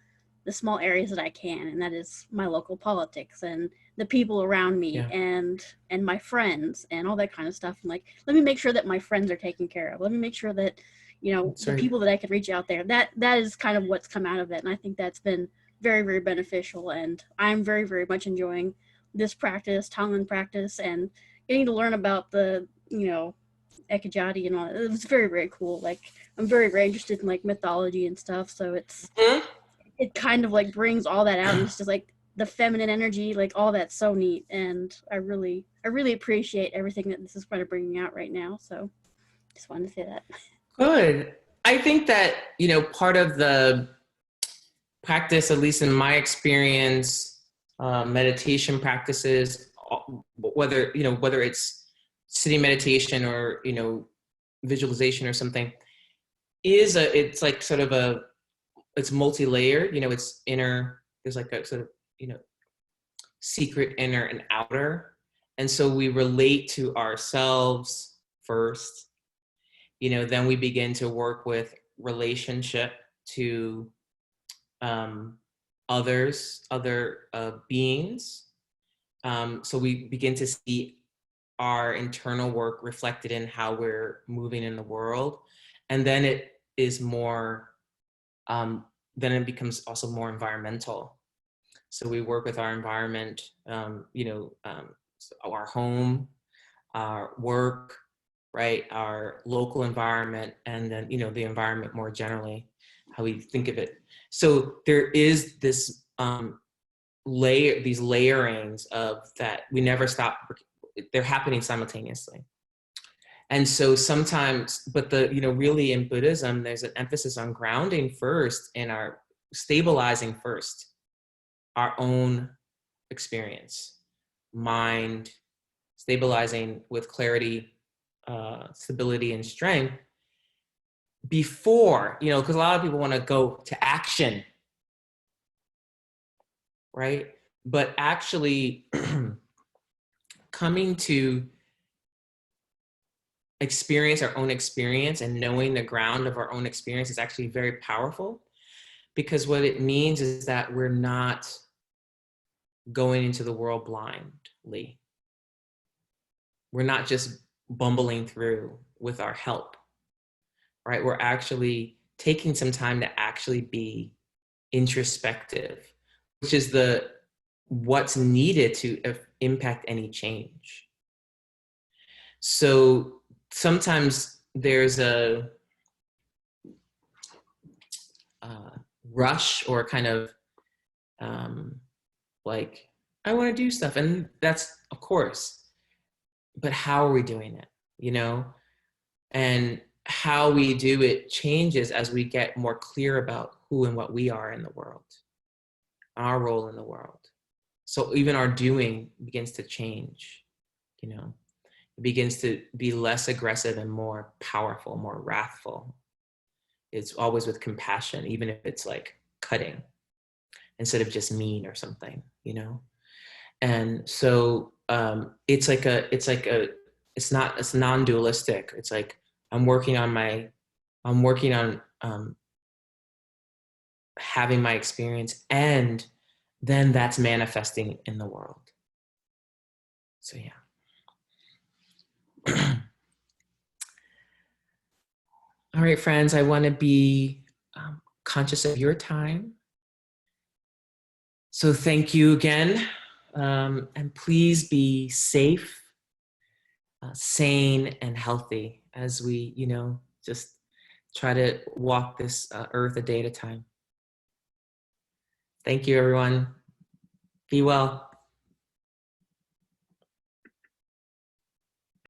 areas that I can, and that is my local politics and the people around me and my friends and all that kind of stuff. And let me make sure that my friends are taken care of. Let me make sure that, the people that I could reach out there, that is kind of what's come out of it. And I think that's been very, very beneficial. And I'm very, very much enjoying this practice, Tonglen practice, and getting to learn about the, Ekajati and all. It was very, very cool. I'm very, very interested in mythology and stuff. So it kind of brings all that out, and it's just the feminine energy, all that's so neat. And I really appreciate everything that this is kind of bringing out right now. So just wanted to say that. Good. I think that, part of the practice, at least in my experience, meditation practices, whether it's sitting meditation or, visualization or something, it's it's multi-layered, it's inner, there's a sort of, secret inner and outer. And so we relate to ourselves first, then we begin to work with relationship to other beings. So we begin to see our internal work reflected in how we're moving in the world. And then it is more, then it becomes also more environmental. So we work with our environment, our home, our work, right? Our local environment, and then, the environment more generally, how we think of it. So there is this these layerings of that we never stop, they're happening simultaneously. And so sometimes, but really in Buddhism, there's an emphasis on grounding first and our stabilizing first our own experience, mind, stabilizing with clarity, stability, and strength before, because a lot of people want to go to action, right? But actually coming to experience our own experience and knowing the ground of our own experience is actually very powerful, because what it means is that we're not going into the world blindly. We're not just bumbling through with our help, right? We're actually taking some time to actually be introspective, which is what's needed to impact any change. So sometimes there's a rush or kind of like, I want to do stuff. And that's, of course, but how are we doing it, And how we do it changes as we get more clear about who and what we are in the world, our role in the world. So even our doing begins to change, It begins to be less aggressive and more powerful, more wrathful. It's always with compassion, even if it's like cutting instead of just mean or something, And so it's non-dualistic. It's like I'm working on having my experience, and then that's manifesting in the world. So yeah. All right, friends, I want to be conscious of your time. So thank you again. And please be safe, sane, and healthy as we, just try to walk this earth a day at a time. Thank you, everyone. Be well.